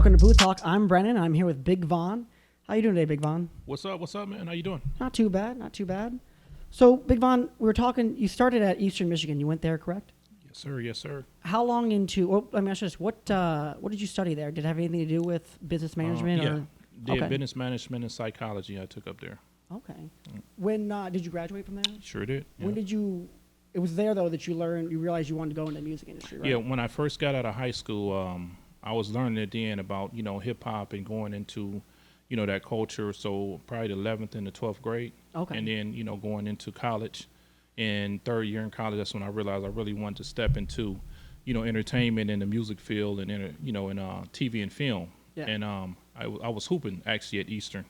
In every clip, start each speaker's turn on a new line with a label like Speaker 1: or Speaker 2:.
Speaker 1: Welcome to Booth Talk. I'm Brennan. I'm here with Big Von. How you doing today, Big Von?
Speaker 2: What's up, man? How you doing?
Speaker 1: Not too bad, not too bad. So, Big Von, we were talking, you started at Eastern Michigan. You went there, correct?
Speaker 2: Yes, sir. Yes, sir.
Speaker 1: How long into, well, let me ask you this, what did you study there? Did it have anything to do with business management?
Speaker 2: Yeah,
Speaker 1: or?
Speaker 2: did
Speaker 1: Okay.
Speaker 2: business management and psychology I took up there.
Speaker 1: Okay. When, did you graduate from there?
Speaker 2: Sure did. Yeah.
Speaker 1: When did you, it was there, though, that you realized you wanted to go into the music industry, right?
Speaker 2: Yeah, when I first got out of high school, I was learning at the end about, hip hop and going into, that culture. So probably the 11th and the 12th grade.
Speaker 1: Okay.
Speaker 2: And then, going into college. And third year in college, that's when I realized I really wanted to step into, entertainment in the music field and, in TV and film.
Speaker 1: Yeah.
Speaker 2: And I was hooping actually at Eastern.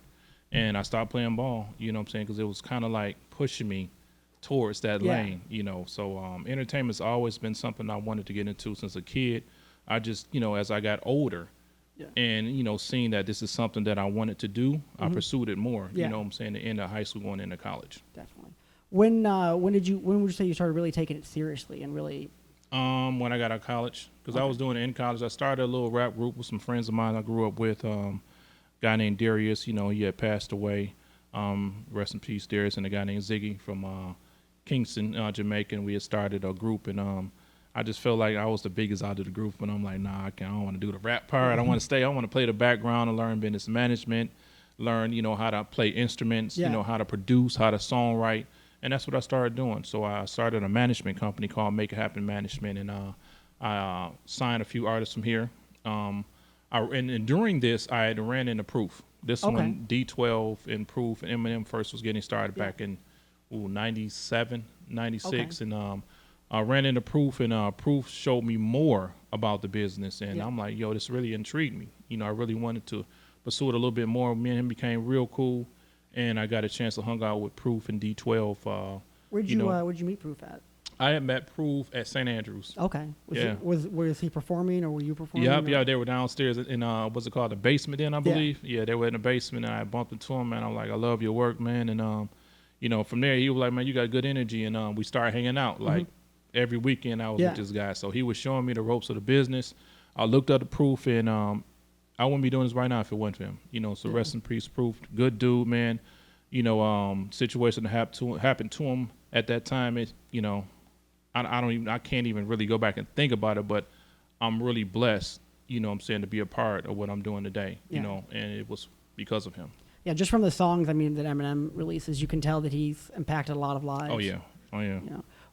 Speaker 2: And I stopped playing ball, because it was kind of like pushing me towards that lane, So entertainment's always been something I wanted to get into since a kid. I just, as I got older and, seeing that this is something that I wanted to do, I pursued it more,
Speaker 1: Yeah.
Speaker 2: the end of high school going into college.
Speaker 1: Definitely. When would you say you started really taking it seriously and really?
Speaker 2: When I got out of college, because I was doing it in college. I started a little rap group with some friends of mine I grew up with. Guy named Darius, he had passed away. Rest in peace, Darius, and a guy named Ziggy from Kingston, Jamaica. And we had started a group, and I just felt like I was the biggest out of the group. And I'm like, nah, I don't want to do the rap part. I want to stay. I want to play the background and learn business management, learn, how to play instruments, how to produce, how to songwrite. And that's what I started doing. So I started a management company called Make It Happen Management, and I signed a few artists from here. And during this, I had ran into Proof. This one, D12 and Proof, and Eminem first was getting started back in 97, 96. And I ran into Proof, and Proof showed me more about the business. And I'm like, yo, this really intrigued me. I really wanted to pursue it a little bit more. Me and him became real cool. And I got a chance to hang out with Proof and D12.
Speaker 1: Where'd you meet Proof at?
Speaker 2: I had met Proof at St. Andrews.
Speaker 1: Okay.
Speaker 2: Yeah.
Speaker 1: Was he performing or were you performing?
Speaker 2: Yeah, they were downstairs in what's it called, the basement then, I believe. Yeah, they were in the basement, and I bumped into him, and I'm like, I love your work, man. And from there he was like, man, you got good energy, and we started hanging out like every weekend. I was with this guy, so he was showing me the ropes of the business. I looked up the Proof, and I wouldn't be doing this right now if it wasn't for him. So rest in peace, Proof. Good dude, man. Situation that happened to him at that time. I can't even really go back and think about it, but I'm really blessed, to be a part of what I'm doing today, and it was because of him. Yeah,
Speaker 1: just from the songs, that Eminem releases, you can tell that he's impacted a lot of lives.
Speaker 2: Oh yeah.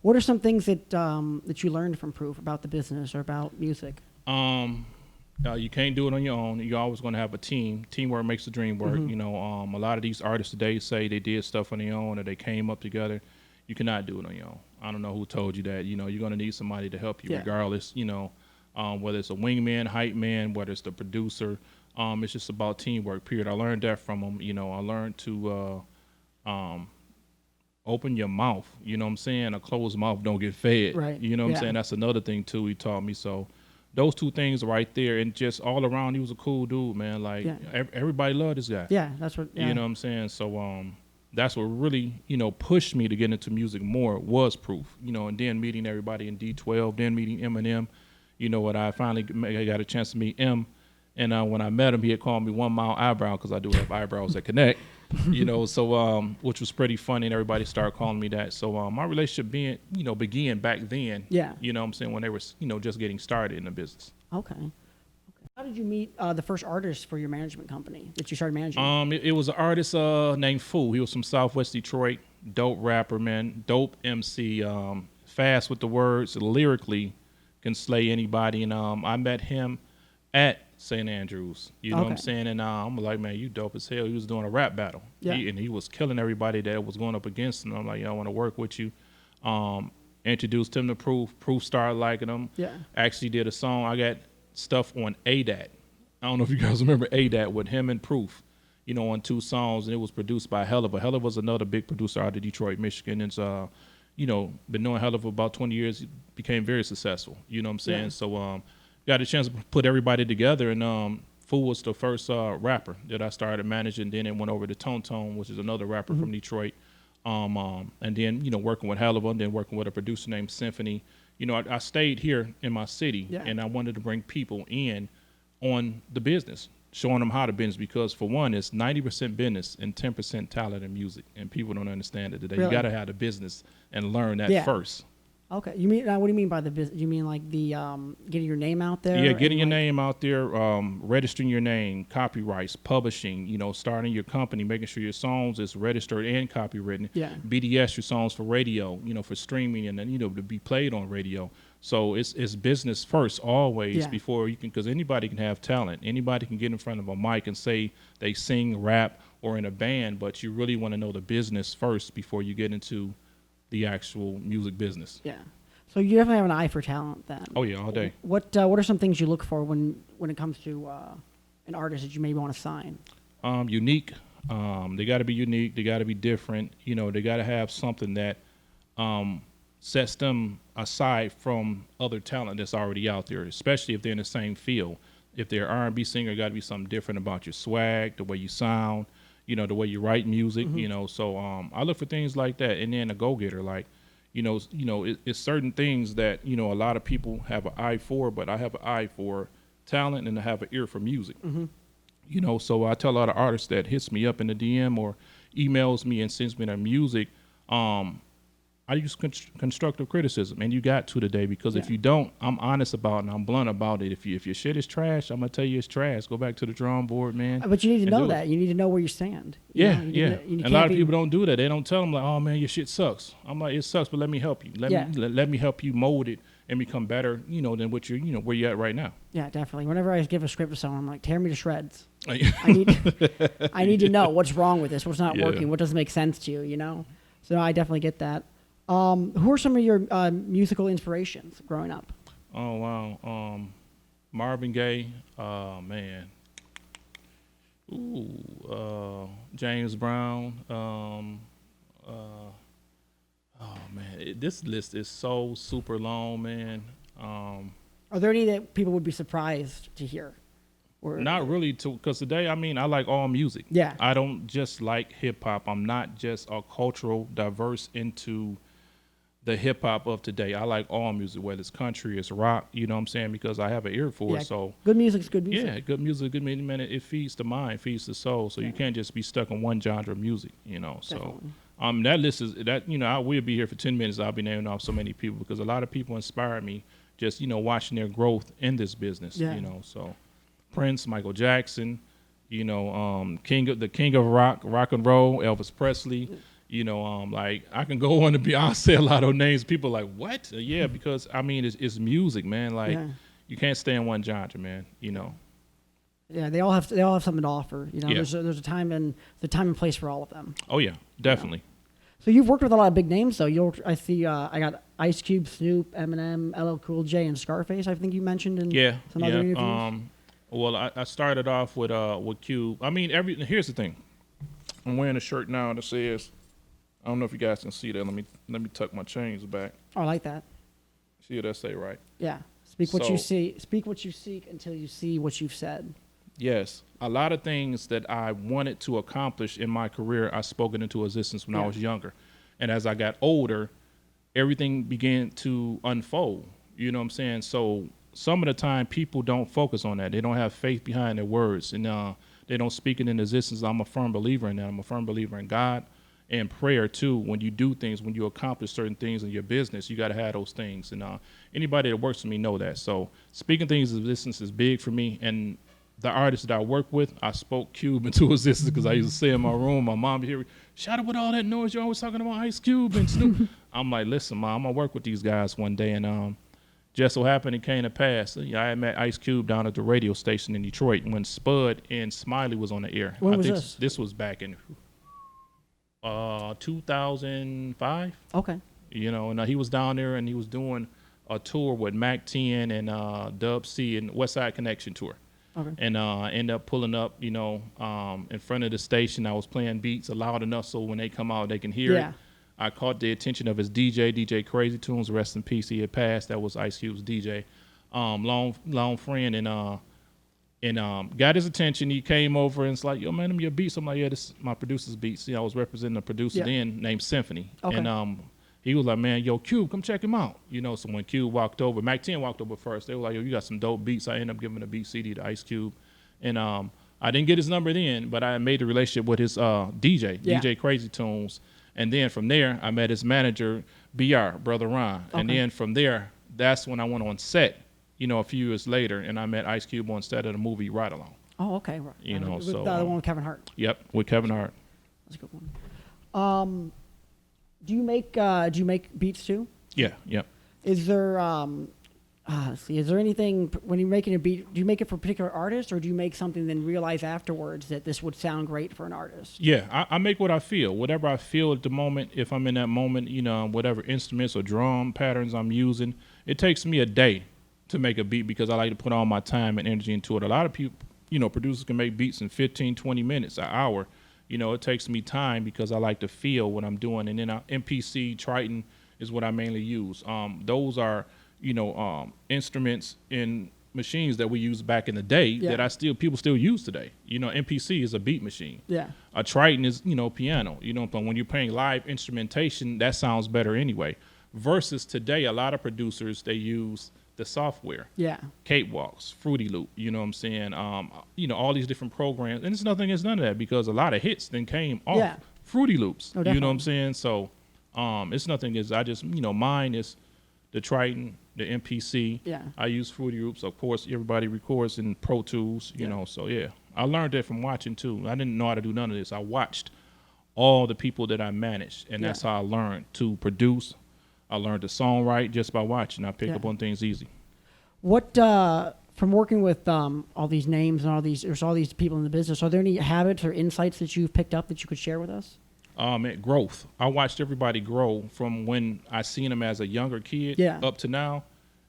Speaker 1: What are some things that you learned from Proof about the business or about music?
Speaker 2: You can't do it on your own. You're always going to have a team. Teamwork makes the dream work. A lot of these artists today say they did stuff on their own or they came up together. You cannot do it on your own. I don't know who told you that. You're going to need somebody to help you regardless, whether it's a wingman, hype man, whether it's the producer. It's just about teamwork, period. I learned that from him. I learned to open your mouth. A closed mouth don't get fed.
Speaker 1: Right.
Speaker 2: I'm saying? That's another thing, too, he taught me. So those two things right there, and just all around, he was a cool dude, man. Like, everybody loved this guy.
Speaker 1: Yeah, that's what. Yeah.
Speaker 2: You know what I'm saying? So that's what really, pushed me to get into music more was Proof. And then meeting everybody in D12, then meeting Eminem. I finally got a chance to meet M. And when I met him, he had called me 1 mile eyebrow because I do have eyebrows that connect. So which was pretty funny, and everybody started calling me that. So my relationship began back then.
Speaker 1: Yeah.
Speaker 2: When they were, just getting started in the business.
Speaker 1: Okay. How did you meet the first artist for your management company that you started managing?
Speaker 2: It was an artist named Fu. He was from Southwest Detroit. Dope rapper, man. Dope MC. Fast with the words. Lyrically can slay anybody. And I met him at St. Andrews. You know what I'm saying? And I'm like, man, you dope as hell. He was doing a rap battle.
Speaker 1: Yeah.
Speaker 2: He was killing everybody that was going up against him. I'm like, I want to work with you. Introduced him to Proof. Proof started liking him. Yeah. Actually did a song. I got stuff on ADAT. I don't know if you guys remember ADAT with him and Proof, on 2 songs, and it was produced by Hella. Hella was another big producer out of Detroit, Michigan. It's been knowing Hella for about 20 years. He became very successful. You know what I'm saying? Yeah. So got a chance to put everybody together, and Fu was the first rapper that I started managing. Then it went over to Tone Tone, which is another rapper from Detroit. And then, working with Hella, and then working with a producer named Symphony. I stayed here in my city, and I wanted to bring people in on the business, showing them how to business, because for one, it's 90% business and 10% talent and music, and people don't understand it today.
Speaker 1: Really?
Speaker 2: You got to have the business and learn that
Speaker 1: Yeah.
Speaker 2: first.
Speaker 1: Okay. You mean what do you mean by the business? You mean like the getting your name out there?
Speaker 2: Yeah, getting your
Speaker 1: and, like,
Speaker 2: name out there, registering your name, copyrights, publishing, starting your company, making sure your songs is registered and copywritten.
Speaker 1: Yeah.
Speaker 2: BDS, your songs for radio, for streaming, and then, to be played on radio. So it's business first always,
Speaker 1: Yeah.
Speaker 2: before you can, because anybody can have talent. Anybody can get in front of a mic and say they sing, rap, or in a band, but you really want to know the business first before you get into the actual music business.
Speaker 1: Yeah. So you definitely have an eye for talent then.
Speaker 2: Oh yeah, all day.
Speaker 1: What are some things you look for when it comes to an artist that you maybe want to sign?
Speaker 2: Unique. They got to be unique. They got to be different. They got to have something that sets them aside from other talent that's already out there, especially if they're in the same field. If they're R&B singer, got to be something different about your swag, the way you sound, the way you write music, So I look for things like that. And then a go-getter, like, it's certain things that, a lot of people have an eye for, but I have an eye for talent and I have an ear for music. So I tell a lot of artists that hits me up in the DM or emails me and sends me their music. I use constructive criticism, and you got to today, because if you don't, I'm honest about it and I'm blunt about it. If your shit is trash, I'm gonna tell you it's trash. Go back to the drawing board, man.
Speaker 1: But you need to know that. You need to know where you stand.
Speaker 2: Yeah.
Speaker 1: And
Speaker 2: a lot of people don't do that. They don't tell them like, "Oh man, your shit sucks." I'm like, "It sucks, but let me help you. Let me help you mold it and become better, than what you're, where you're at right now." Yeah,
Speaker 1: definitely. Whenever I give a script to someone, I'm like, tear me to shreds. I need to know what's wrong with this, what's not working, what doesn't make sense to you, So I definitely get that. Who are some of your musical inspirations growing up?
Speaker 2: Oh, wow. Marvin Gaye, man. Ooh, James Brown. Oh, man. This list is so super long, man.
Speaker 1: Are there any that people would be surprised to hear?
Speaker 2: Not really, because today, I like all music.
Speaker 1: Yeah.
Speaker 2: I don't just like hip-hop. I'm not just a cultural diverse into the hip hop of today. I like all music, whether it's country, it's rock, you know what I'm saying? Because I have an ear for it. So
Speaker 1: good music's good music.
Speaker 2: Yeah, good music, good music, man. It feeds the mind, feeds the soul. So you can't just be stuck in one genre of music, So that list is that, I will be here for 10 minutes. I'll be naming off so many people, because a lot of people inspire me just, watching their growth in this business, So Prince, Michael Jackson, king of rock and roll, Elvis Presley. Like I can go on to Beyonce, a lot of names. People are like, what? Yeah, because it's music, man. Like you can't stay in one genre, man.
Speaker 1: Yeah, they all have something to offer. There's a time and place for all of them.
Speaker 2: Oh yeah, definitely.
Speaker 1: So you've worked with a lot of big names, though. I see. I got Ice Cube, Snoop, Eminem, LL Cool J, and Scarface. I think you mentioned in some other interviews.
Speaker 2: Well, I started off with Cube. Here's the thing. I'm wearing a shirt now that says, I don't know if you guys can see that. Let me tuck my chains back.
Speaker 1: Oh, I like that.
Speaker 2: See what that say, right?
Speaker 1: Yeah. Speak what you see. Speak what you seek until you see what you've said.
Speaker 2: Yes. A lot of things that I wanted to accomplish in my career, I spoke it into existence when I was younger. And as I got older, everything began to unfold. You know what I'm saying? So some of the time people don't focus on that. They don't have faith behind their words, and they don't speak it in existence. I'm a firm believer in that. I'm a firm believer in God. And prayer too. When you do things, when you accomplish certain things in your business, you got to have those things. And anybody that works with me know that. So speaking things into existence is big for me. And the artists that I work with, I spoke Cube into existence, because I used to say in my room, my mom would hear, "Shut up with all that noise. You're always talking about Ice Cube and Snoop." I'm like, "Listen, Mom, I'm gonna work with these guys one day." And just so happened it came to pass. I met Ice Cube down at the radio station in Detroit when Spud and Smiley was on the air.
Speaker 1: When
Speaker 2: I
Speaker 1: was
Speaker 2: think
Speaker 1: this?
Speaker 2: This was back in 2005.
Speaker 1: Okay.
Speaker 2: And he was down there and he was doing a tour with Mac 10 and Dub C and West Side Connection tour.
Speaker 1: Okay.
Speaker 2: And ended up pulling up, in front of the station. I was playing beats loud enough so when they come out they can hear it. I caught the attention of his DJ Crazy Tunes, rest in peace. He had passed. That was Ice Cube's DJ. Long friend, and got his attention. He came over and it's like, "Yo, man, them your beats." I'm like, "Yeah, this is my producer's beats." I was representing a producer then named Symphony.
Speaker 1: Okay.
Speaker 2: And he was like, man, yo, Cube, come check him out. You know, so when Cube walked over, Mac 10 walked over first. They were like, yo, you got some dope beats. I ended up giving a beat CD to Ice Cube. And I didn't get his number then, but I made a relationship with his DJ Crazy Tunes. And then from there, I met his manager, BR, Brother Ron. Okay. And then from there, that's when I went on set, you know, a few years later, and I met Ice Cube on set of the movie Ride Along.
Speaker 1: Oh, okay. Right.
Speaker 2: You know,
Speaker 1: with
Speaker 2: so
Speaker 1: the one with Kevin Hart.
Speaker 2: Yep, with Kevin Hart.
Speaker 1: That's a good one. Do you make beats too?
Speaker 2: Yeah, yep.
Speaker 1: Is there is there anything when you're making a beat? Do you make it for a particular artist, or do you make something then realize afterwards that this would sound great for an artist?
Speaker 2: Yeah, I make what I feel, whatever I feel at the moment. If I'm in that moment, you know, whatever instruments or drum patterns I'm using, it takes me a day to make a beat because I like to put all my time and energy into it. A lot of people, you know, producers can make beats in 15, 20 minutes, an hour. You know, it takes me time because I like to feel what I'm doing. And then MPC, Triton is what I mainly use. Those are, you know, instruments in machines that we used back in the day that people still use today. You know, MPC is a beat machine. Yeah. A Triton is, you know, piano. You know, but when you're playing live instrumentation, that sounds better anyway. Versus today, a lot of producers, they use the software. Yeah. Cakewalks, Fruity Loop, you know what I'm saying? You know, all these different programs. And it's nothing against none of that because a lot of hits then came off Fruity Loops. Oh, you know what I'm saying? So it's nothing against, I just, you know, mine is the Triton, the MPC. Yeah. I use Fruity Loops. Of course, everybody records in Pro Tools, you know, so yeah. I learned that from watching too. I didn't know how to do none of this. I watched all the people that I managed, and that's how I learned to produce. I learned to songwrite just by watching. I pick up on things easy. What,
Speaker 1: from working with all these names and there's all these people in the business, are there any habits or insights that you've picked up that you could share with us?
Speaker 2: Growth. I watched everybody grow from when I seen them as a younger kid up to now,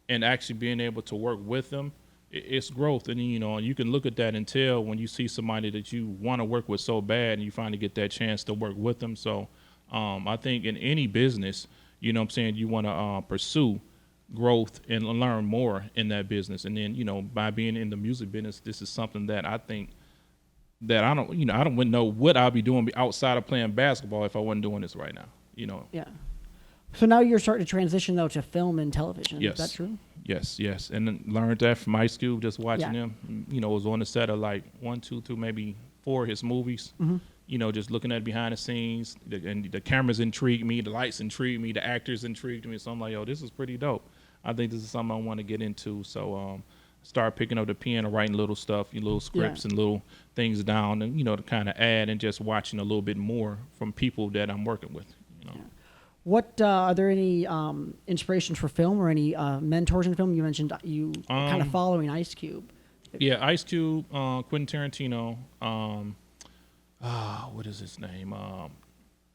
Speaker 2: and actually being able to work with them. It's growth. And, you know, you can look at that and tell when you see somebody that you want to work with so bad and you finally get that chance to work with them. So I think in any business, you know what I'm saying, you want to pursue growth and learn more in that business. And then, you know, by being in the music business, this is something that I think that I wouldn't know what I'll be doing outside of playing basketball if I wasn't doing this right now, you know. Yeah.
Speaker 1: So now you're starting to transition, though, to film and television.
Speaker 2: Yes.
Speaker 1: Is that true?
Speaker 2: Yes. And then learned that from Ice Cube, just watching him. You know, was on the set of like 1, 2, 3, maybe 4 of his movies. Mm-hmm. You know, just looking at behind the scenes, and the cameras intrigued me, the lights intrigued me, the actors intrigued me. So I'm like, yo, this is pretty dope. I think this is something I want to get into. So start picking up the pen and writing little stuff, little scripts and little things down, and, you know, to kind of add and just watching a little bit more from people that I'm working with. You know. Yeah.
Speaker 1: What are there any inspirations for film or any mentors in film? You mentioned you kind of following Ice Cube.
Speaker 2: Yeah, Ice Cube, Quentin Tarantino. What is his name?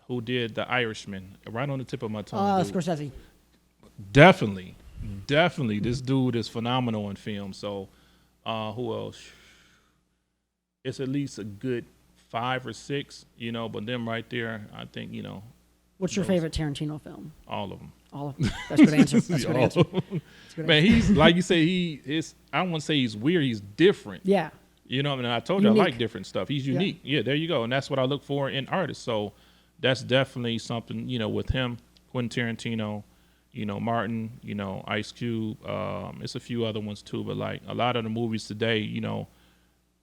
Speaker 2: Who did The Irishman? Right on the tip of my tongue.
Speaker 1: Scorsese.
Speaker 2: Definitely. This dude is phenomenal in film. So, who else? It's at least a good 5 or 6, you know, but them right there, I think, you know.
Speaker 1: What's your favorite Tarantino film?
Speaker 2: All of them.
Speaker 1: All of them. That's a good answer. That's a good answer.
Speaker 2: Man, he's, like you say, I don't want to say he's weird, he's different. Yeah. You know, I mean, I told you I like different stuff. He's unique. Yeah, there you go. And that's what I look for in artists. So that's definitely something, you know, with him, Quentin Tarantino, you know, Martin, you know, Ice Cube. It's a few other ones too, but like a lot of the movies today, you know,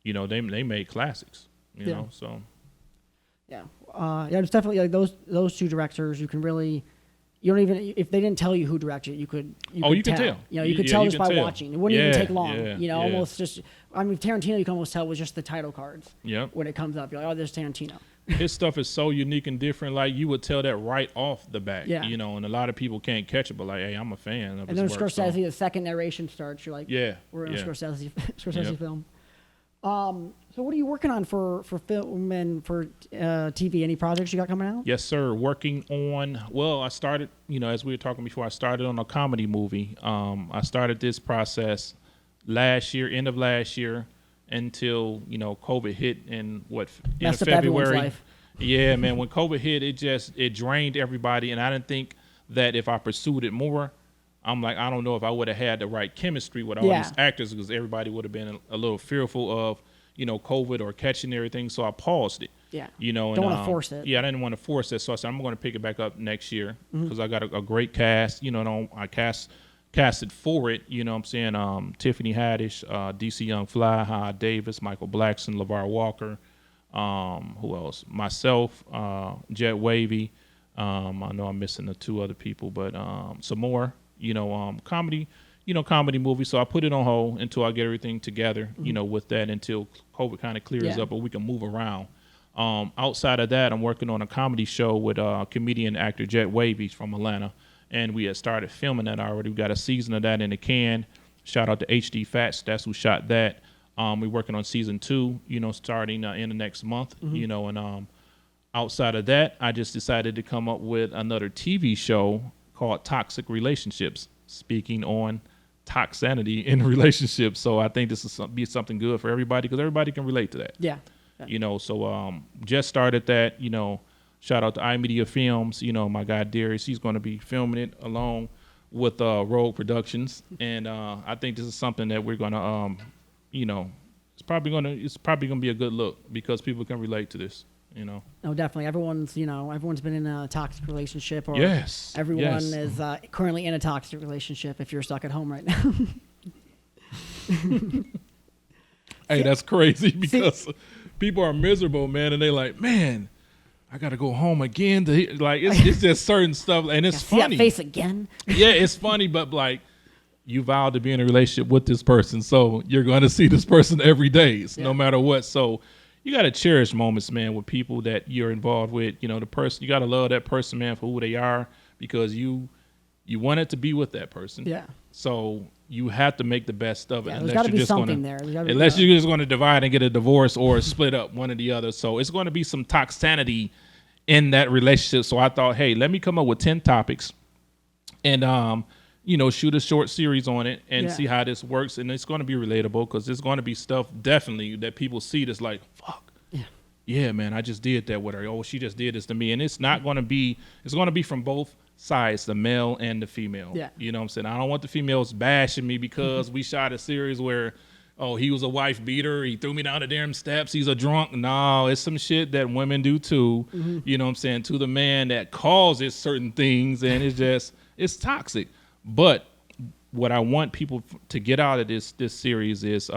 Speaker 2: they made classics, you know, so.
Speaker 1: Yeah. It's definitely like those 2 directors. You can really, you don't even, if they didn't tell you who directed it, you could tell. You know, you could tell just by watching. It wouldn't even take long. You know, almost just, I mean, Tarantino, you can almost tell with just the title cards. Yeah. When it comes up, you're like, oh, there's Tarantino.
Speaker 2: His stuff is so unique and different. Like, you would tell that right off the bat. Yeah. You know, and a lot of people can't catch it, but like, hey, I'm a fan of his work.
Speaker 1: And then Scorsese, the second narration starts, you're like, we're in a Scorsese film. So what are you working on for film and for TV? Any projects you got coming out?
Speaker 2: Yes, sir. Working on, well, I started, you know, as we were talking before, I started on a comedy movie. I started this process end of last year, until, you know, COVID hit in end of February. Yeah, man, when COVID hit, it drained everybody, and I didn't think that if I pursued it more, I'm like, I don't know if I would have had the right chemistry with all these actors, because everybody would have been a little fearful of, you know, COVID or catching everything. So I paused it.
Speaker 1: Yeah.
Speaker 2: You know,
Speaker 1: Don't
Speaker 2: and,
Speaker 1: want to force it.
Speaker 2: Yeah, I didn't want to force it. So I said, I'm going to pick it back up next year because I got a great cast. You know, and I casted for it. You know what I'm saying? Tiffany Haddish, DC Young Fly, Howard Davis, Michael Blackson, LeVar Walker. Who else? Myself, Jet Wavy. I know I'm missing the 2 other people, but some more. You know, comedy. You know, comedy movie. So I put it on hold until I get everything together. You know, with that until COVID kind of clears up, or we can move around. Outside of that, I'm working on a comedy show with comedian actor Jet Wavy from Atlanta, and we had started filming that already. We got a season of that in the can. Shout out to HD Fats, that's who shot that. We're working on season 2, you know, starting in the next month, you know, and outside of that, I just decided to come up with another TV show called Toxic Relationships, speaking on toxicity in relationships. So I think this is be something good for everybody because everybody can relate to that.
Speaker 1: Yeah.
Speaker 2: You know, so just started that, you know, shout out to iMedia Films, you know, my guy Darius, he's going to be filming it along with Rogue Productions. And I think this is something that we're going to, you know, it's probably going to be a good look because people can relate to this, you know.
Speaker 1: No, definitely. Everyone's been in a toxic relationship, or everyone is currently in a toxic relationship if you're stuck at home right now.
Speaker 2: Hey, that's crazy because people are miserable, man, and they like, man, I got to go home again. Like, it's just certain stuff, and it's funny.
Speaker 1: See that face again?
Speaker 2: Yeah, it's funny, but like, you vowed to be in a relationship with this person, so you're going to see this person every day, no matter what. So you got to cherish moments, man, with people that you're involved with. You know, the person, you got to love that person, man, for who they are because you wanted to be with that person. Yeah. So you have to make the best of it.
Speaker 1: Yeah, there's got to be something there.
Speaker 2: Unless you're just going to divide and get a divorce or split up, one or the other. So it's going to be some toxicity in that relationship. So I thought, hey, let me come up with 10 topics and, you know, shoot a short series on it and see how this works. And it's going to be relatable because there's going to be stuff definitely that people see that's like, fuck. Yeah, man, I just did that with her. Oh, she just did this to me. And it's not going to be, it's going to be from both sides, the male and the female. Yeah. You know what I'm saying? I don't want the females bashing me because we shot a series where, oh, he was a wife beater. He threw me down the damn steps. He's a drunk. No, it's some shit that women do too. You know what I'm saying? To the man that causes certain things. And it's just, it's toxic. But what I want people to get out of this series is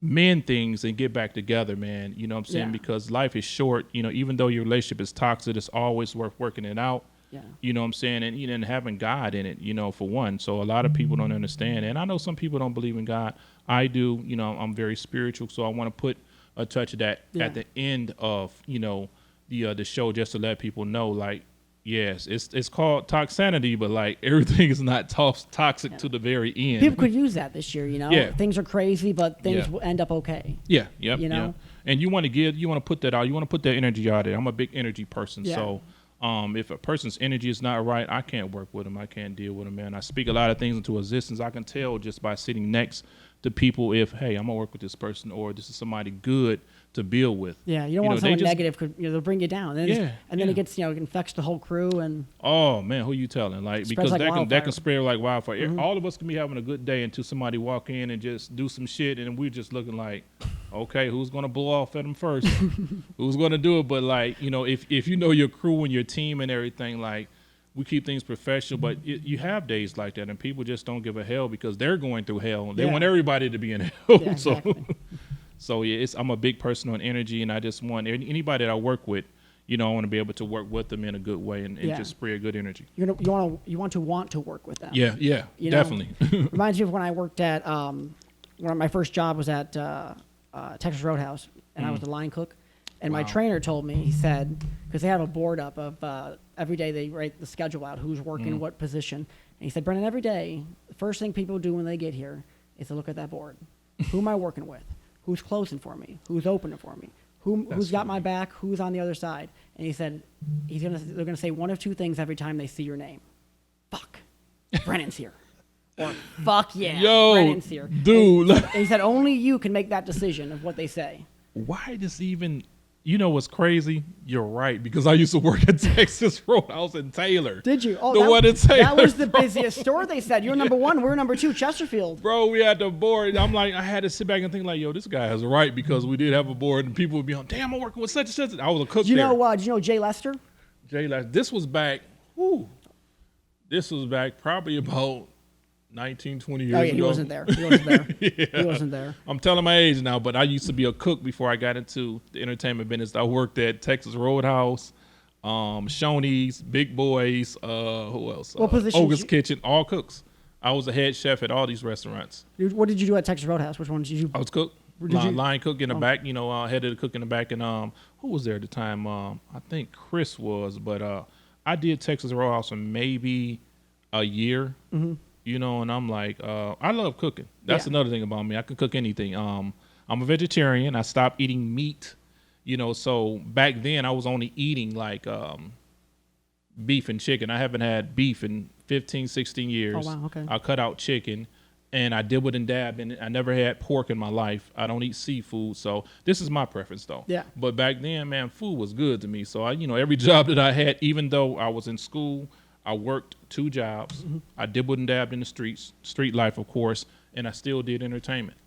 Speaker 2: mend things and get back together, man. You know what I'm saying? Because life is short. You know, even though your relationship is toxic, it's always worth working it out. Yeah. You know what I'm saying? And you know, having God in it, you know, for one. So a lot of people don't understand. And I know some people don't believe in God. I do. You know, I'm very spiritual. So I want to put a touch of that at the end of, you know, the show just to let people know, like, yes, it's called toxicity, but like everything is not toxic to the very end.
Speaker 1: People could use that this year, you know. Yeah. Things are crazy, but things will end up okay.
Speaker 2: Yeah, yep, you know. Yeah. And you want to put that out. You want to put that energy out there. I'm a big energy person, so if a person's energy is not right, I can't work with them. I can't deal with them, man. I speak a lot of things into existence. I can tell just by sitting next to people if, hey, I'm gonna work with this person or this is somebody good to build with.
Speaker 1: Yeah, you don't want someone negative because they'll bring you down. And then it gets, it infects the whole crew and.
Speaker 2: Oh man, who you telling? Like because like that can spread like wildfire. All of us can be having a good day until somebody walk in and just do some shit, and we're just looking like, okay, who's gonna blow off at them first? Who's gonna do it? But like, you know, if you know your crew and your team and everything, like. We keep things professional, but you have days like that, and people just don't give a hell because they're going through hell. They want everybody to be in hell. Yeah, exactly. So I'm a big person on energy, and I just want anybody that I work with, you know, I want to be able to work with them in a good way and just spread good energy.
Speaker 1: You want to work with them.
Speaker 2: Yeah, definitely.
Speaker 1: Reminds me of when I worked at one of my first job was at Texas Roadhouse, and I was the line cook. And my trainer told me, he said, because they have a board up of every day they write the schedule out, who's working what position. And he said, Brennan, every day, the first thing people do when they get here is to look at that board. Who am I working with? Who's closing for me? Who's opening for me? Who's got my back? Who's on the other side? And he said, they're going to say one of two things every time they see your name. Fuck, Brennan's here. Or fuck yeah, Brennan's here.
Speaker 2: Dude.
Speaker 1: And he said, only you can make that decision of what they say.
Speaker 2: Why does even You know what's crazy? You're right, because I used to work at Texas Roadhouse in Taylor.
Speaker 1: Did you? Oh,
Speaker 2: the one in Taylor.
Speaker 1: That was the busiest store, they said. You're number one. We're number two, Chesterfield.
Speaker 2: Bro, we had the board. I'm like, I had to sit back and think like, yo, this guy is right, because we did have a board and people would be on, damn, I'm working with such and such. I was a cook there.
Speaker 1: Did you know Jay Lester?
Speaker 2: Jay Lester. This was back, this was back probably about 19, 20 years ago.
Speaker 1: Oh, yeah, he wasn't there. He wasn't there. Yeah. He wasn't there.
Speaker 2: I'm telling my age now, but I used to be a cook before I got into the entertainment business. I worked at Texas Roadhouse, Shoney's, Big Boys, who else?
Speaker 1: What position?
Speaker 2: Ogre's Kitchen, all cooks. I was a head chef at all these restaurants.
Speaker 1: What did you do at Texas Roadhouse? Which one did you?
Speaker 2: I was cook. Line cook in the back, head of the cook in the back. And who was there at the time? I think Chris was, but I did Texas Roadhouse for maybe a year. Mm-hmm. And I'm like, I love cooking. That's another thing about me. I can cook anything. I'm a vegetarian. I stopped eating meat, so back then I was only eating like beef and chicken. I haven't had beef in 15, 16 years.
Speaker 1: Oh, wow, okay.
Speaker 2: I cut out chicken, and I dibbled and dabbed in it. I never had pork in my life. I don't eat seafood, so this is my preference, though.
Speaker 1: Yeah.
Speaker 2: But back then, man, food was good to me. So, every job that I had, even though I was in school, I worked 2 jobs. Mm-hmm. I dibbled and dabbed in the street life, of course, and I still did entertainment.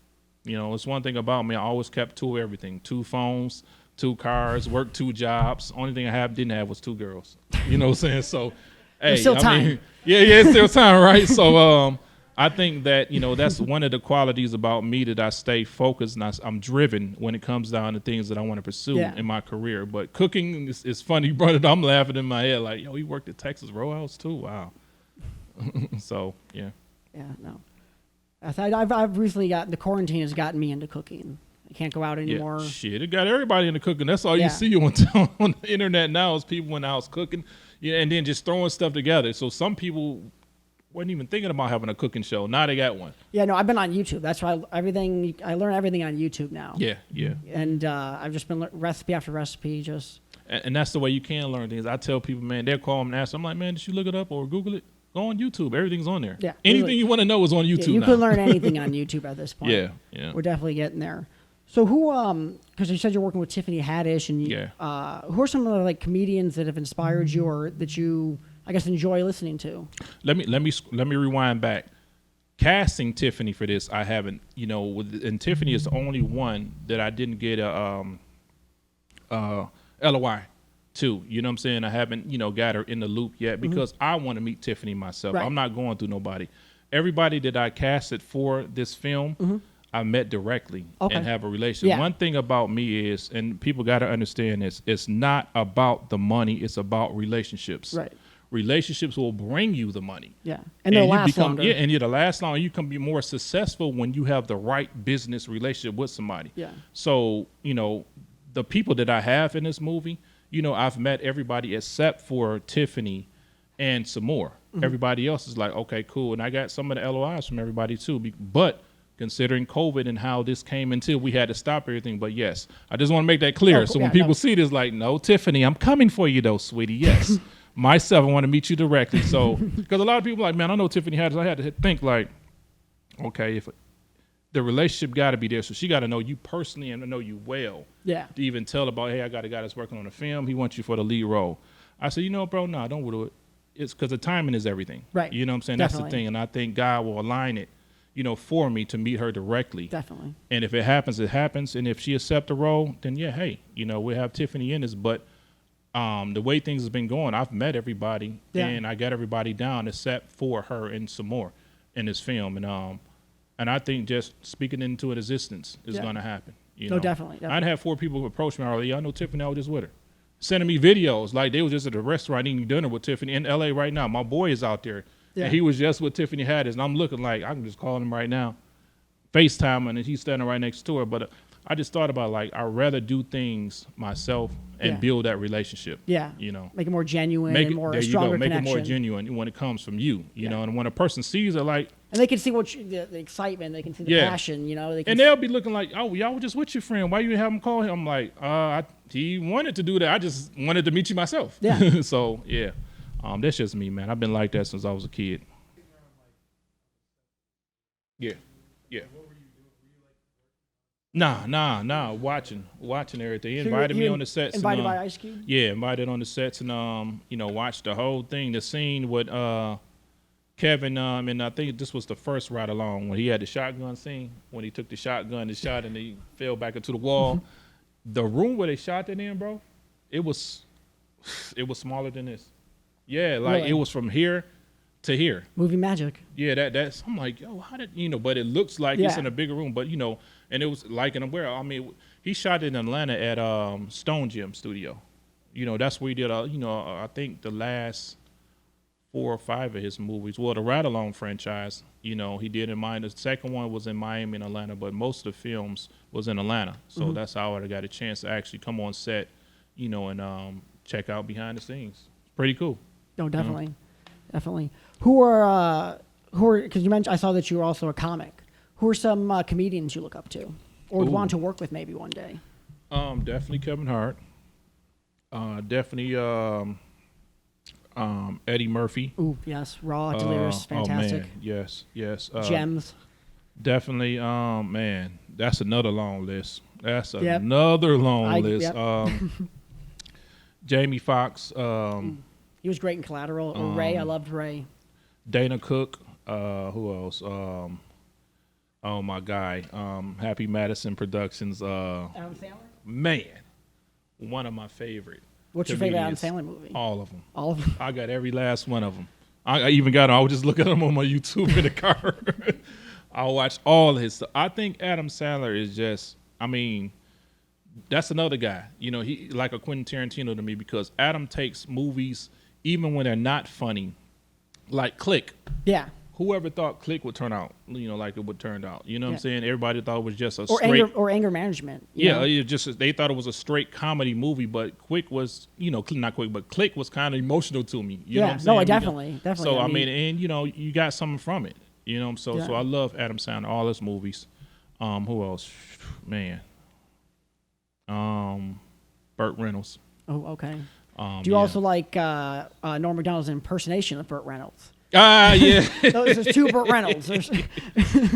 Speaker 2: It's one thing about me. I always kept 2 of everything: 2 phones, 2 cars, worked 2 jobs. Only thing I didn't have was 2 girls. You know what I'm saying? So, hey,
Speaker 1: there's still time.
Speaker 2: It's still time, right? So, I think that, that's one of the qualities about me, that I stay focused and I'm driven when it comes down to things that I want to pursue in my career. But cooking is funny, brother. I'm laughing in my head like, yo, he worked at Texas Roadhouse too? Wow. So, yeah. Yeah,
Speaker 1: no. I've recently the quarantine has gotten me into cooking. I can't go out anymore.
Speaker 2: Yeah, shit, it got everybody into cooking. That's all you see on the internet now is people in the house cooking, and then just throwing stuff together. So some people wasn't even thinking about having a cooking show. Now they got one. Yeah,
Speaker 1: no, I've been on YouTube. That's why I learn everything on YouTube now.
Speaker 2: Yeah.
Speaker 1: And I've just been recipe after recipe,
Speaker 2: And that's the way you can learn things. I tell people, man, they'll call them and ask. I'm like, man, did you look it up or Google it? Go on YouTube. Everything's on there.
Speaker 1: Yeah.
Speaker 2: Anything you want to know is on YouTube.
Speaker 1: You
Speaker 2: now.
Speaker 1: can learn anything on YouTube at this point.
Speaker 2: Yeah.
Speaker 1: We're definitely getting there. So because you said you're working with Tiffany Haddish, and who are some of the like comedians that have inspired you or that you, I guess, enjoy listening to? Let
Speaker 2: me rewind back. Casting Tiffany for this, I haven't. And Tiffany is the only one that I didn't get a LOI to. You know what I'm saying? I haven't got her in the loop yet because I want to meet Tiffany myself. Right. I'm not going through nobody. Everybody that I casted for this film, I met directly and have a relationship. Yeah. One thing about me is, and people got to understand this, it's not about the money, it's about relationships.
Speaker 1: Right.
Speaker 2: Relationships will bring you the money.
Speaker 1: Yeah. And they'll last longer.
Speaker 2: Yeah, and it'll last longer. You can be more successful when you have the right business relationship with somebody.
Speaker 1: Yeah.
Speaker 2: So, the people that I have in this movie, I've met everybody except for Tiffany and some more. Everybody else is like, okay, cool. And I got some of the LOIs from everybody too. But considering COVID and how this came until we had to stop everything. But yes, I just want to make that clear. So when people see this, like, no, Tiffany, I'm coming for you though, sweetie. Yes. Myself, I want to meet you directly. So, because a lot of people are like, man, I know Tiffany Haddish. I had to think like, okay, if the relationship got to be there. So she got to know you personally and to know you well.
Speaker 1: Yeah.
Speaker 2: To even tell about, hey, I got a guy that's working on a film. He wants you for the lead role. I said, bro, no, don't do it. It's because the timing is everything.
Speaker 1: Right.
Speaker 2: You know what I'm saying? Definitely. That's the thing. And I think God will align it, for me to meet her directly.
Speaker 1: Definitely.
Speaker 2: And if it happens, it happens. And if she accepts the role, then yeah, hey, we'll have Tiffany in this. But the way things have been going, I've met everybody and I got everybody down except for her and some more in this film. And I think just speaking into an existence is going to happen.
Speaker 1: No, definitely.
Speaker 2: I'd have 4 people approach me already. I know Tiffany, I was just with her. Sending me videos like they was just at a restaurant eating dinner with Tiffany in LA right now. My boy is out there. Yeah. And he was just with Tiffany Haddish, and I'm looking like I can just call him right now, FaceTime, and he's standing right next to her. But I just thought about like I'd rather do things myself and build that relationship.
Speaker 1: Yeah, make it more genuine, and more a stronger connection.
Speaker 2: Make it more genuine when it comes from you. You know, and when a person sees it, like,
Speaker 1: and they can see the excitement, they can see the passion.
Speaker 2: They'll be looking like, oh, y'all were just with your friend. Why you have him call him? I'm like, he wanted to do that. I just wanted to meet you myself.
Speaker 1: Yeah.
Speaker 2: So yeah. That's just me, man. I've been like that since I was a kid. Yeah. Nah. Watching everything. He invited me on the sets.
Speaker 1: Invited by Ice Cube?
Speaker 2: Yeah, invited on the sets and watched the whole thing. The scene with Kevin and I think this was the first ride along when he had the shotgun scene when he took the shotgun and shot and he fell back into the wall. The room where they shot that in, bro, it was smaller than this. Yeah, like
Speaker 1: really?
Speaker 2: It was from here to here.
Speaker 1: Movie magic.
Speaker 2: Yeah, that's I'm like, yo, how did but it looks like it's in a bigger room, but and it was like in where I mean, he shot it in Atlanta at Stone Gym Studio. That's where he did I think the last 4 or 5 of his movies. Well, the Ride Along franchise, he did in mine. The second one was in Miami and Atlanta, but most of the films was in Atlanta. So that's how I got a chance to actually come on set, and check out behind the scenes. Pretty cool.
Speaker 1: Oh, definitely. Definitely. Who are, because you mentioned, I saw that you were also a comic. Who are some comedians you look up to or would want to work with maybe one day?
Speaker 2: Definitely Kevin Hart. Definitely Eddie Murphy.
Speaker 1: Ooh, yes. Raw, delirious, fantastic.
Speaker 2: Oh, man. Yes.
Speaker 1: Gems.
Speaker 2: Definitely, man, that's another long list. Another long list.
Speaker 1: Yep.
Speaker 2: Jamie Foxx.
Speaker 1: He was great in Collateral. Ray, I loved Ray.
Speaker 2: Dana Cook. Who else? Oh, my guy. Happy Madison Productions.
Speaker 1: Adam Sandler?
Speaker 2: Man, one of my favorite.
Speaker 1: What's your favorite Adam Sandler movie?
Speaker 2: All of them.
Speaker 1: All of them?
Speaker 2: I got every last one of them. I even got them. I would just look at them on my YouTube in the car. I'll watch all his stuff. I think Adam Sandler is just, that's another guy. He like a Quentin Tarantino to me because Adam takes movies, even when they're not funny, like Click.
Speaker 1: Yeah.
Speaker 2: Whoever thought Click would turn out, like it would turn out. You know what I'm saying? Everybody thought it was just a
Speaker 1: anger management.
Speaker 2: They thought it was a straight comedy movie, but Click was, not Quick, but Click was kind of emotional to me. You know what I'm saying?
Speaker 1: No, definitely.
Speaker 2: So and you got something from it. So I love Adam Sandler, all his movies. Who else? Man. Burt Reynolds.
Speaker 1: Oh, okay. Do you also like Norm Macdonald's impersonation of Burt Reynolds?
Speaker 2: Yeah.
Speaker 1: There's 2 Burt Reynolds.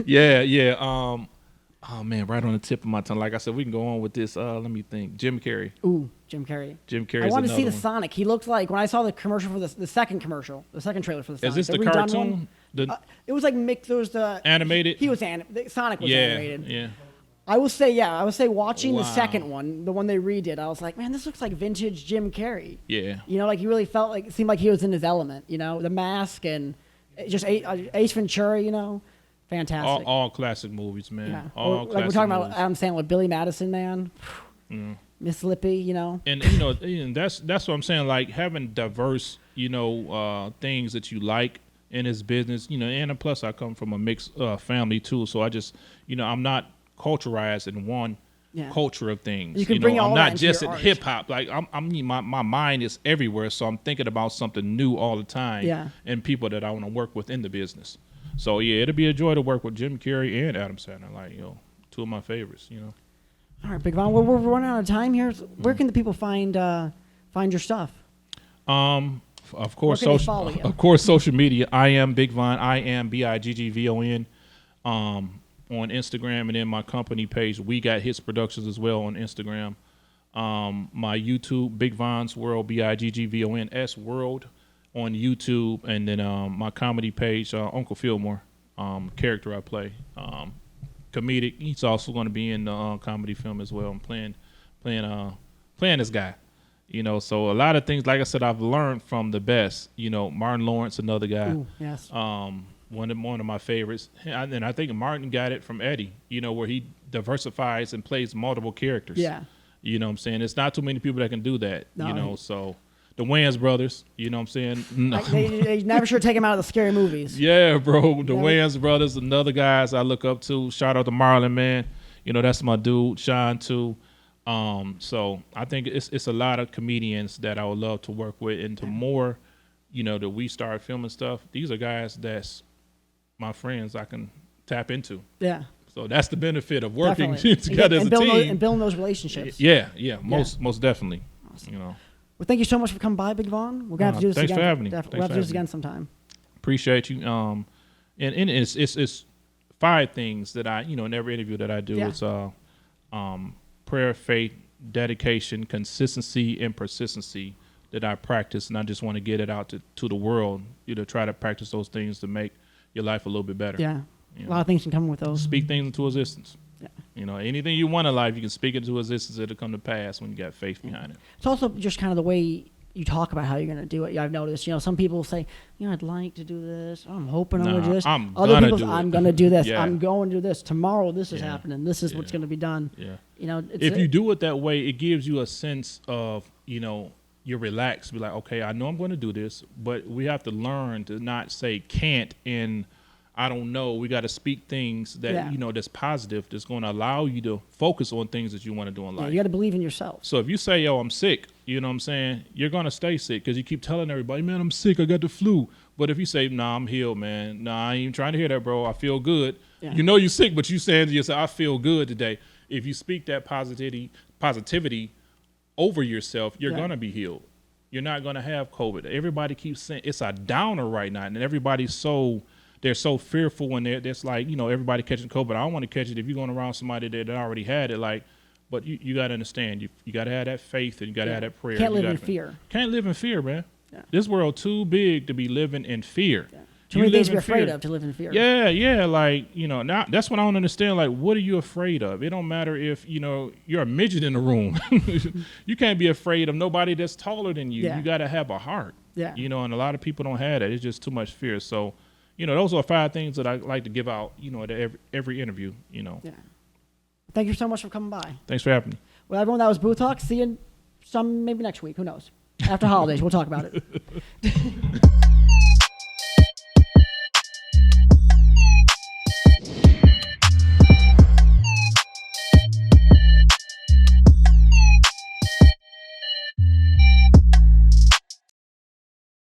Speaker 2: Yeah. Oh man, right on the tip of my tongue. Like I said, we can go on with this. Let me think. Jim Carrey.
Speaker 1: Ooh, Jim Carrey.
Speaker 2: I
Speaker 1: want to see the Sonic. He looked like when I saw the commercial for the second trailer for the Sonic.
Speaker 2: Is this the cartoon?
Speaker 1: It was like mixed. There was the
Speaker 2: animated.
Speaker 1: He was Sonic was animated.
Speaker 2: Yeah.
Speaker 1: I will say watching the second one, the one they redid, I was like, man, this looks like vintage Jim Carrey.
Speaker 2: Yeah.
Speaker 1: Like he really it seemed like he was in his element, the mask and just Ace Ventura, fantastic.
Speaker 2: All classic movies, man.
Speaker 1: Yeah.
Speaker 2: All classic
Speaker 1: we're talking
Speaker 2: movies.
Speaker 1: about Adam Sandler, Billy Madison, man. Miss Lippy,
Speaker 2: And and that's what I'm saying, like having diverse, things that you like in his business, and plus I come from a mixed family too, so I just, I'm not culturized in one culture of things.
Speaker 1: You can bring all
Speaker 2: I'm
Speaker 1: that
Speaker 2: not
Speaker 1: into
Speaker 2: just
Speaker 1: your
Speaker 2: in
Speaker 1: art.
Speaker 2: hip hop. Like my mind is everywhere, so I'm thinking about something new all the time.
Speaker 1: Yeah.
Speaker 2: And people that I want to work with in the business. So yeah, it'll be a joy to work with Jim Carrey and Adam Sandler. Like 2 of my favorites.
Speaker 1: All right, Big Von. We're running out of time here. Where can the people find your stuff?
Speaker 2: Of course,
Speaker 1: Where can they follow you?
Speaker 2: Of course, social media. I am Big Von. I am BIGGVON. On Instagram, and then my company page, We Got Hits Productions as well on Instagram. My YouTube, Big Von's World, BIGGVONS World on YouTube, and then my comedy page, Uncle Fillmore, character I play, comedic. He's also going to be in the comedy film as well. I'm playing this guy. So a lot of things, like I said, I've learned from the best. Martin Lawrence, another guy.
Speaker 1: Ooh, yes.
Speaker 2: One of my favorites, and I think Martin got it from Eddie. Where he diversifies and plays multiple characters.
Speaker 1: Yeah.
Speaker 2: What I'm saying? It's not too many people that can do that.
Speaker 1: No,
Speaker 2: So the Wayans brothers. What I'm saying? No.
Speaker 1: They never should take him out of the scary movies.
Speaker 2: Yeah, bro. The Wayans brothers, another guys I look up to. Shout out to Marlon, man. That's my dude. Sean too. So I think it's a lot of comedians that I would love to work with, and to more, that we start filming stuff. These are guys that's my friends I can tap into.
Speaker 1: Yeah.
Speaker 2: So that's the benefit of working
Speaker 1: Definitely.
Speaker 2: together as a team.
Speaker 1: And building those relationships.
Speaker 2: Yeah, most definitely.
Speaker 1: Awesome. Well, thank you so much for coming by, Big Von. We're gonna have to do this
Speaker 2: thanks
Speaker 1: again.
Speaker 2: For having me.
Speaker 1: We'll have to do this again sometime.
Speaker 2: Appreciate you. And it's 5 things that I, in every interview that I do, it's prayer, faith, dedication, consistency, and persistency that I practice, and I just want to get it out to the world. Try to practice those things to make your life a little bit better.
Speaker 1: Yeah, a lot of things can come with those.
Speaker 2: Speak things into existence.
Speaker 1: Yeah.
Speaker 2: Anything you want in life, you can speak into existence. It'll come to pass when you got faith behind it.
Speaker 1: It's also just kind of the way you talk about how you're going to do it. I've noticed, some people say, I'd like to do this. I'm hoping I'm going to do this. Other people say, I'm going to do this. Yeah. I'm going to do this. Tomorrow this is happening. This is what's going to be done.
Speaker 2: Yeah. If you do it that way, it gives you a sense of, you're relaxed. Be like, okay, I know I'm going to do this, but we have to learn to not say can't and I don't know. We got to speak things that, that's positive, that's going to allow you to focus on things that you want to do in life.
Speaker 1: You got to believe in yourself.
Speaker 2: So if you say, I'm sick, you know what I'm saying? You're going to stay sick because you keep telling everybody, man, I'm sick. I got the flu. But if you say, nah, I'm healed, man. Nah, I ain't even trying to hear that, bro. I feel good. Yeah. You know you're sick, but you saying to yourself, I feel good today. If you speak that positivity over yourself, you're going to be healed. You're not going to have COVID. Everybody keeps saying it's a downer right now. And everybody's they're so fearful when it's like, everybody catching COVID. I don't want to catch it if you're going around somebody that already had it. But you got to understand, you got to have that faith and you got to have that prayer.
Speaker 1: Can't live in fear.
Speaker 2: Can't live in fear, man. Yeah. This world too big to be living in fear.
Speaker 1: Yeah. Too many things to be afraid of to live in fear.
Speaker 2: Yeah. Now that's what I don't understand. Like, what are you afraid of? It don't matter if, you're a midget in the room. You can't be afraid of nobody that's taller than you. Yeah. You got to have a heart. Yeah. And a lot of people don't have that. It's just too much fear. So, those are 5 things that I like to give out, at every interview, Yeah.
Speaker 1: Thank you so much for coming by.
Speaker 2: Thanks for having me.
Speaker 1: Well, everyone, that was Booth Talk. See you maybe next week. Who knows? After holidays, we'll talk about it.